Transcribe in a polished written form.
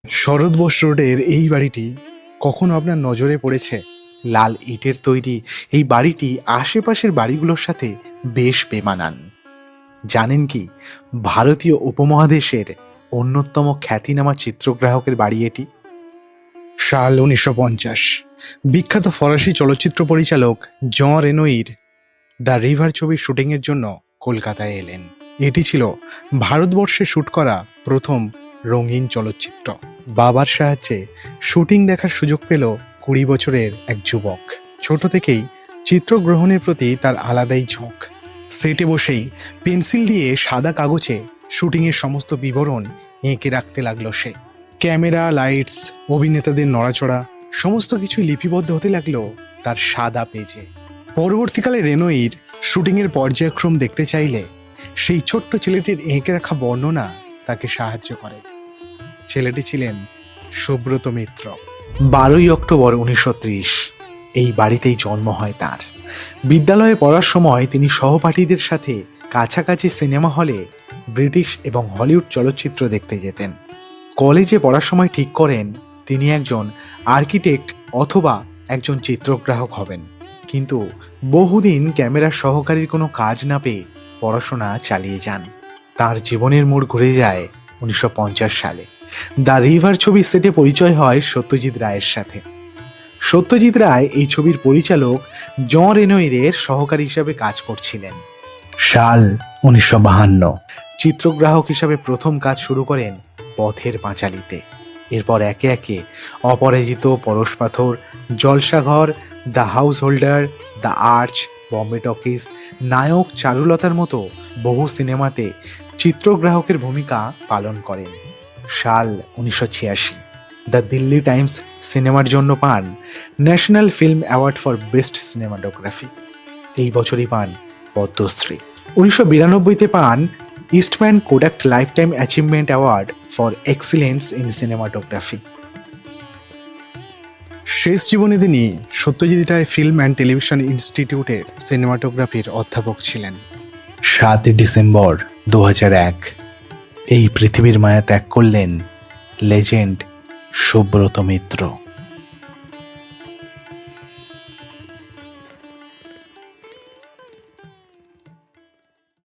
শরৎ বোস রোডের এই বাড়িটি কখনো আপনার নজরে পড়েছে? লাল ইটের তৈরি এই বাড়িটি আশেপাশের বাড়িগুলোর সাথে বেশ বেমানান। জানেন কি, ভারতীয় উপমহাদেশের অন্যতম খ্যাতিনামা চিত্রগ্রাহকের বাড়ি এটি। সাল 1950, বিখ্যাত ফরাসি চলচ্চিত্র পরিচালক জন রেনোইর দ্য রিভার ছবির শুটিংয়ের জন্য কলকাতায় এলেন। এটি ছিল ভারতবর্ষে শুট করা প্রথম রঙিন চলচ্চিত্র। বাবার সাহায্যে শুটিং দেখার সুযোগ পেল 20 বছরের এক যুবক। ছোট থেকেই চিত্রগ্রহণের প্রতি তার আলাদাই ঝোঁক। সেটে বসেই পেন্সিল দিয়ে সাদা কাগজে শুটিংয়ের সমস্ত বিবরণ এঁকে রাখতে লাগলো সে। ক্যামেরা, লাইটস, অভিনেতাদের নড়াচড়া সমস্ত কিছুই লিপিবদ্ধ হতে লাগলো তার সাদা পেজে। পরবর্তীকালে রেনোইর শুটিংয়ের পর্যায়ক্রম দেখতে চাইলে সেই ছোট্ট ছেলেটির এঁকে রাখা বর্ণনা তাকে সাহায্য করে। ছেলেটি ছিলেন সুব্রত মিত্র। 12ই অক্টোবর 1930 এই বাড়িতেই জন্ম হয় তার। বিদ্যালয়ে পড়ার সময় তিনি সহপাঠীদের সাথে কাছাকাছি সিনেমা হলে ব্রিটিশ এবং হলিউড চলচ্চিত্র দেখতে যেতেন। কলেজে পড়ার সময় ঠিক করেন তিনি একজন আর্কিটেক্ট অথবা একজন চিত্রগ্রাহক হবেন, কিন্তু বহুদিন ক্যামেরার সহকারীর কোনো কাজ না পেয়ে পড়াশোনা চালিয়ে যান। তার জীবনের মোড় ঘুরে যায় 1950 সালে। দ্য রিভার ছবির সেটে পরিচয় হয় সত্যজিৎ রায়ের সাথে। সত্যজিৎ রায় এই ছবির পরিচালক জন রেনোইরের সহকারী হিসাবে কাজ করছিলেন। সাল 1952, চিত্রগ্রাহক হিসাবে প্রথম কাজ শুরু করেন পথের পাঁচালীতে। এরপর একে একে Aparajito, Parash Pathar, Jalsaghar, the householder, the arch, Bombay talkies, Nayak, চারুলতার মতো বহু সিনেমাতে চিত্রগ্রাহকের ভূমিকা পালন করেন। সাল 1986, দ্য দিল্লি টাইমস সিনেমার জন্য পান national film award for best cinematography. এই বছরই পান পদ্মশ্রী। 1992-তে পান Eastman Kodak life time achievement award for excellence in cinematography. শেষ জীবনে তিনি Satyajit Ray film and television ইনস্টিটিউটের সিনেমাটোগ্রাফির অধ্যাপক ছিলেন। 7 ডিসেম্বর 2001 এই পৃথিবীর মায়া ত্যাগ করলেন লেজেন্ড সুব্রত মিত্র।